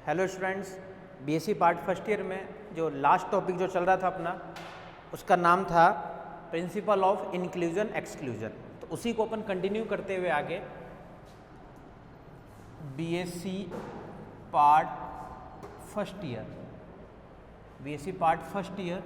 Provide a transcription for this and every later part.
Hello students, BSc part first year में जो last topic जो चल रहा था अपना, उसका नाम था प्रिंसिपल ऑफ इंक्लूजन एक्सक्लूजन। तो उसी को अपन कंटिन्यू करते हुए आगे बीएससी पार्ट फर्स्ट ईयर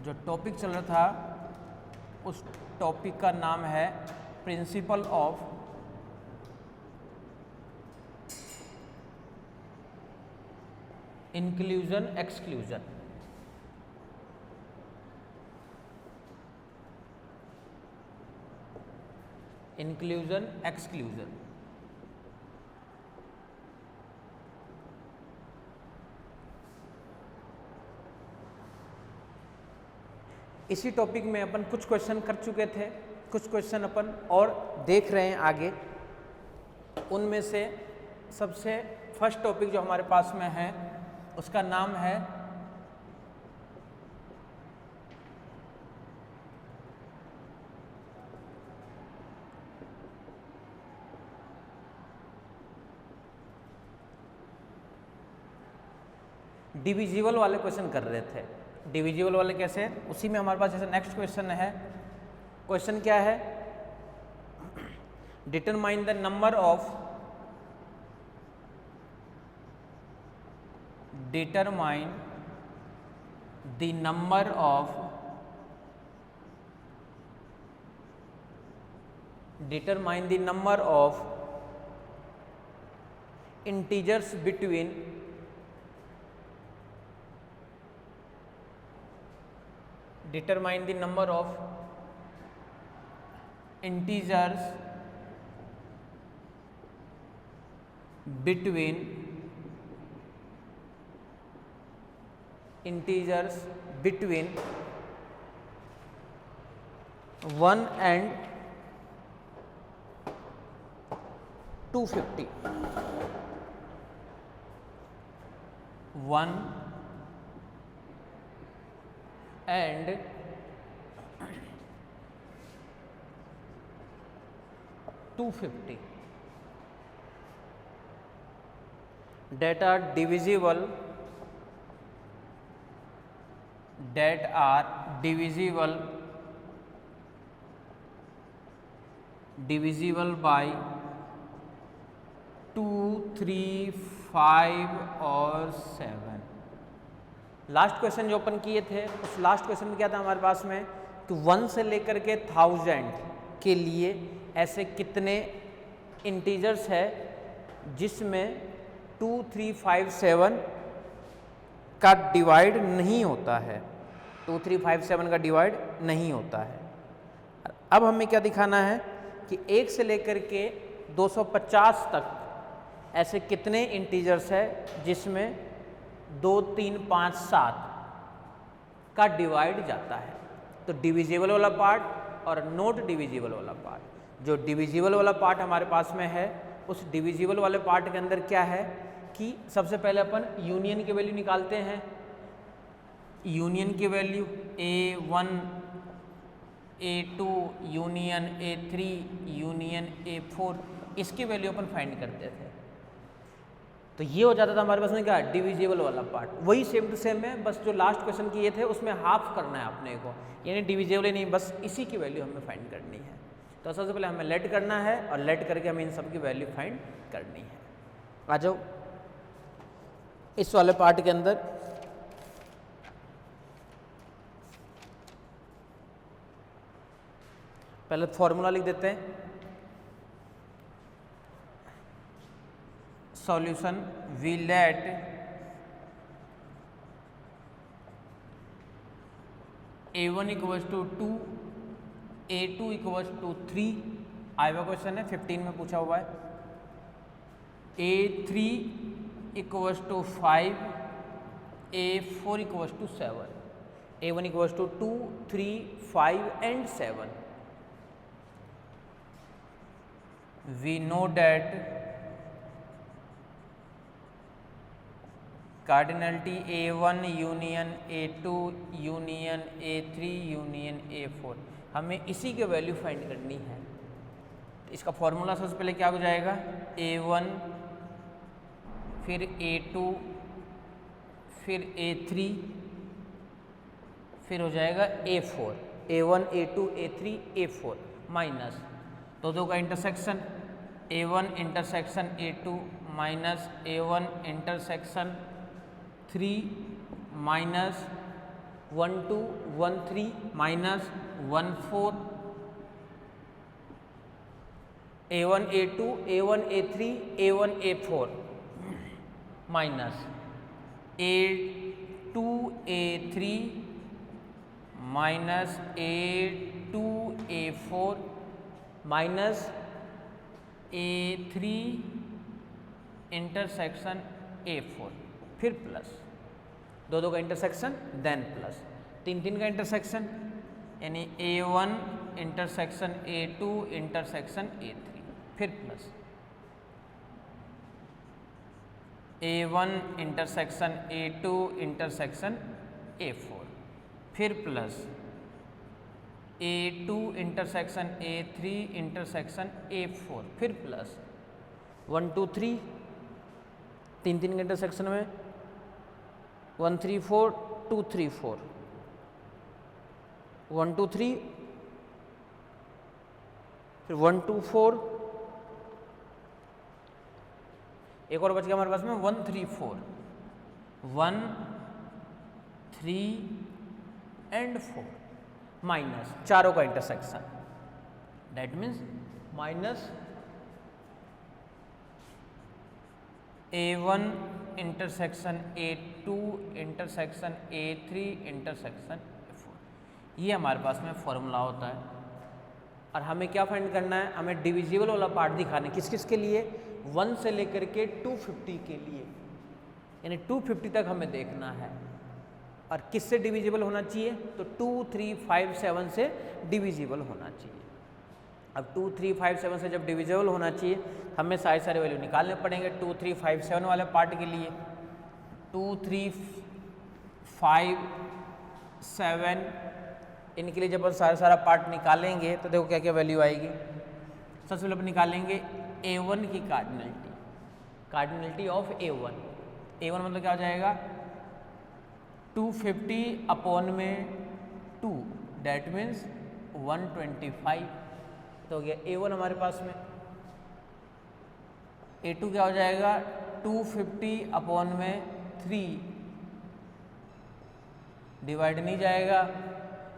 जो टॉपिक चल रहा था उस टॉपिक का नाम है principle of inclusion exclusion. Inclusion exclusion इसी टॉपिक में अपन कुछ क्वेश्चन कर चुके थे, कुछ क्वेश्चन अपन और देख रहे हैं आगे। उनमें से सबसे फर्स्ट टॉपिक जो हमारे पास में है उसका नाम है डिविजिबल वाले क्वेश्चन कर रहे थे। डिविजिबल वाले कैसे, उसी में हमारे पास जैसे नेक्स्ट क्वेश्चन है। क्वेश्चन क्या है? Determine the number of determine the number of integers between integers between 1 and 250। 1 and 250 that are divisible by 2, 3, 5 और 7। लास्ट क्वेश्चन जो अपन किए थे उस लास्ट क्वेश्चन में क्या था हमारे पास में कि 1 से लेकर के 1000 के लिए ऐसे कितने इंटीजर्स है जिसमें 2, 3, 5, 7 का डिवाइड नहीं होता है। 2, 3, 5, 7 का डिवाइड नहीं होता है। अब हमें क्या दिखाना है कि 1 से लेकर के 250 तक ऐसे कितने इंटीजर्स है जिसमें 2, 3, 5, 7 का डिवाइड जाता है। तो डिविजिबल वाला पार्ट और नॉट डिविजिबल वाला पार्ट। जो डिविजिबल वाला पार्ट हमारे पास में है उस डिविजिबल वाले पार्ट के अंदर क्या है कि सबसे पहले अपन यूनियन की वैल्यू निकालते हैं। यूनियन की value A1 A2 union A3 union A4, इसकी वैल्यू अपन फाइंड करते थे। तो ये हो जाता था हमारे पास में क्या, डिविजिबल वाला पार्ट। वही सेम टू सेम है, बस जो लास्ट क्वेश्चन किए थे उसमें हाफ करना है अपने को, यानी डिविजिबल ही नहीं, बस इसी की वैल्यू हमें फाइंड करनी है। तो सबसे पहले हमें लेट करना है और लेट करके हमें इन सब की वैल्यू फाइंड करनी है। आ जाओ इस वाले पार्ट के अंदर। पहले फॉर्मूला लिख देते हैं। Solution we let A1 equals to 2, A2 equals to 3। आया हुआ क्वेश्चन है, 15 में पूछा हुआ है। A3 equals to 5, A4 equals to 7। A1 equals to 2, 3, 5 and 7। We know that cardinality A1 union A2 union A3 union A4, हमें इसी के वैल्यू फाइंड करनी है। इसका फॉर्मूला सबसे पहले क्या हो जाएगा, A1 फिर A2 फिर A3 फिर हो जाएगा A4, A1 A2 A3 A4 minus दो का intersection A1 intersection A2 minus A1 intersection 3 minus 1 2 1 3 minus 1 4 A1 A2 A1 A3 A1 A4 minus A2 A3 minus A2 A4 minus A3 intersection A4 फिर plus दो का intersection then plus तीन का intersection यानी A1 intersection A2 intersection A3 फिर plus A1 intersection A2 intersection A4 फिर plus A2 intersection A3 intersection A4 फिर plus 1 2 3 तीन के इंटरसेक्शन में 1 3 4 2 3 4 1 2 3 फिर 1 2 4 एक और बच गया हमारे पास में 1 3 4 1 3 एंड 4 माइनस चारों का intersection that means minus A1 intersection A2 intersection A3 intersection A4 ये हमारे पास में फॉर्मूला होता है। और हमें क्या फाइंड करना है, हमें डिविजिबल वाला पार्ट दिखाना है किस किस के लिए, 1 से लेकर के 250 के लिए, यानी 250 तक हमें देखना है। और किससे डिविजिबल होना चाहिए, तो 2 3 5 7 से डिविजिबल होना चाहिए। अब 2 3 5 7 से जब डिविजिबल होना चाहिए हमें सारे वैल्यू निकालने पड़ेंगे 2 3 5 7 वाले पार्ट के लिए। 2 3 5 7 इनके लिए जब हम सारा पार्ट निकालेंगे तो देखो क्या क्या वैल्यू आएगी। सबसे पहले अपन निकालेंगे A1 की कार्डिनलिटी ऑफ A1। A1 मतलब क्या हो जाएगा 250 अपॉन में 2 डैट मीन्स 125 तो हो गया A1 हमारे पास में। A2 क्या हो जाएगा 250 अपॉन में 3 डिवाइड नहीं जाएगा,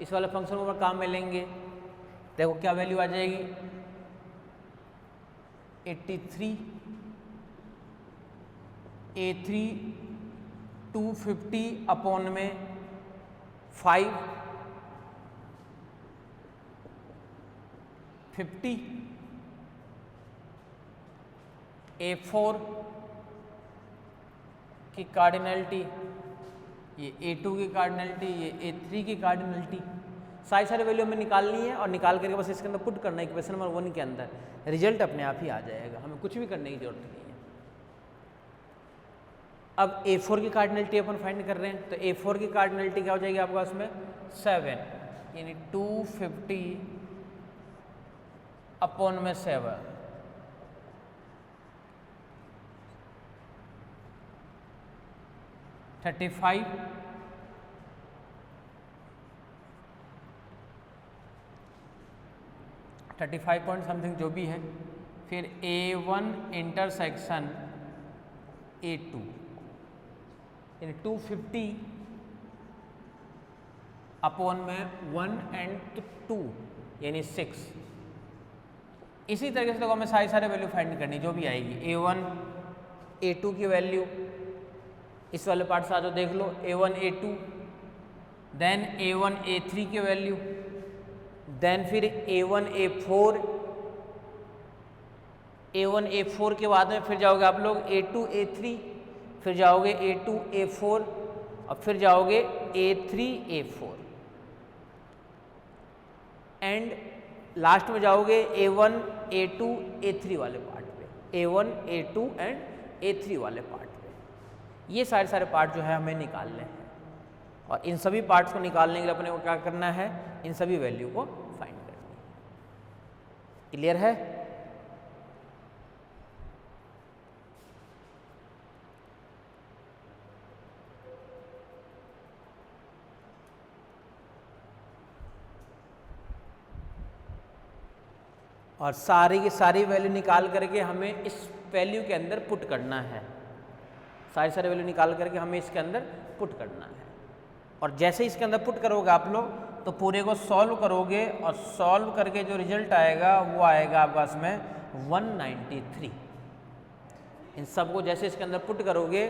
इस वाले फंक्शन को काम में लेंगे, देखो क्या वैल्यू आ जाएगी 83। A3 250 अपॉन में 5 50। A4 की कार्डिनलिटी, ये A2 की कार्डिनलिटी, ये A3 की कार्डिनलिटी, सारे वैल्यू हमें निकालनी है और निकाल करके बस इसके अंदर पुट करना है इक्वेशन नंबर 1 के अंदर, रिजल्ट अपने आप ही आ जाएगा, हमें कुछ भी करने की जरूरत नहीं है। अब A4 की कार्डिनलिटी अपन फाइंड कर रहे हैं, तो A4 की कार्डिनलिटी क्या हो जाएगी आपके पास में 7, यानी 250 अपॉन में 7 35 35 पॉइंट समथिंग जो भी है। फिर A1 इंटरसेक्शन A2 यानी 250 अपॉन में 1 एंड 2 यानी 6। इसी तरीके से तो हमें सारे वैल्यू फाइंड करनी जो भी आएगी। A1 A2 की वैल्यू इस वाले पार्ट से आ जाओ देख लो, A1 A2 then A1 A3 की वैल्यू, देन फिर A1 A4, A1 A4 के बाद में फिर जाओगे आप लोग A2 A3, फिर जाओगे A2 A4 और फिर जाओगे A3 A4 एंड लास्ट में जाओगे A1 A2 A3 वाले पार्ट पे, A1 A2 एंड A3 वाले पार्ट पे। ये सारे पार्ट जो है हमें निकालने हैं और इन सभी पार्ट्स को निकालने के लिए अपने को क्या करना है, इन सभी वैल्यू को फाइंड करनी है। क्लियर है? और सारी की सारी वैल्यू निकाल करके हमें इस वैल्यू के अंदर पुट करना है। सारी वैल्यू निकाल करके हमें इसके अंदर पुट करना है। और जैसे इसके अंदर पुट करोगे आप लोग तो पूरे को सॉल्व करोगे और सॉल्व करके जो रिजल्ट आएगा वो आएगा आपके पास में 193। इन सब को जैसे इसके अंदर पुट करोगे,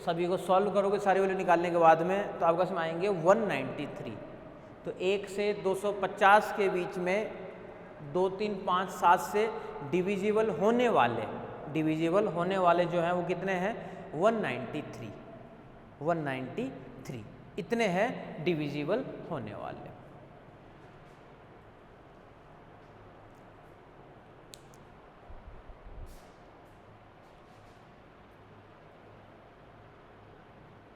सभी को सॉल्व करोगे सारी वैल्यू निकालने के बाद में, तो आपके पास में आएंगे 193। तो 1 से 250 के बीच में 2, 3, 5, 7 से डिविजिबल होने वाले जो हैं वो कितने हैं? 193 इतने हैं डिविजिबल होने वाले।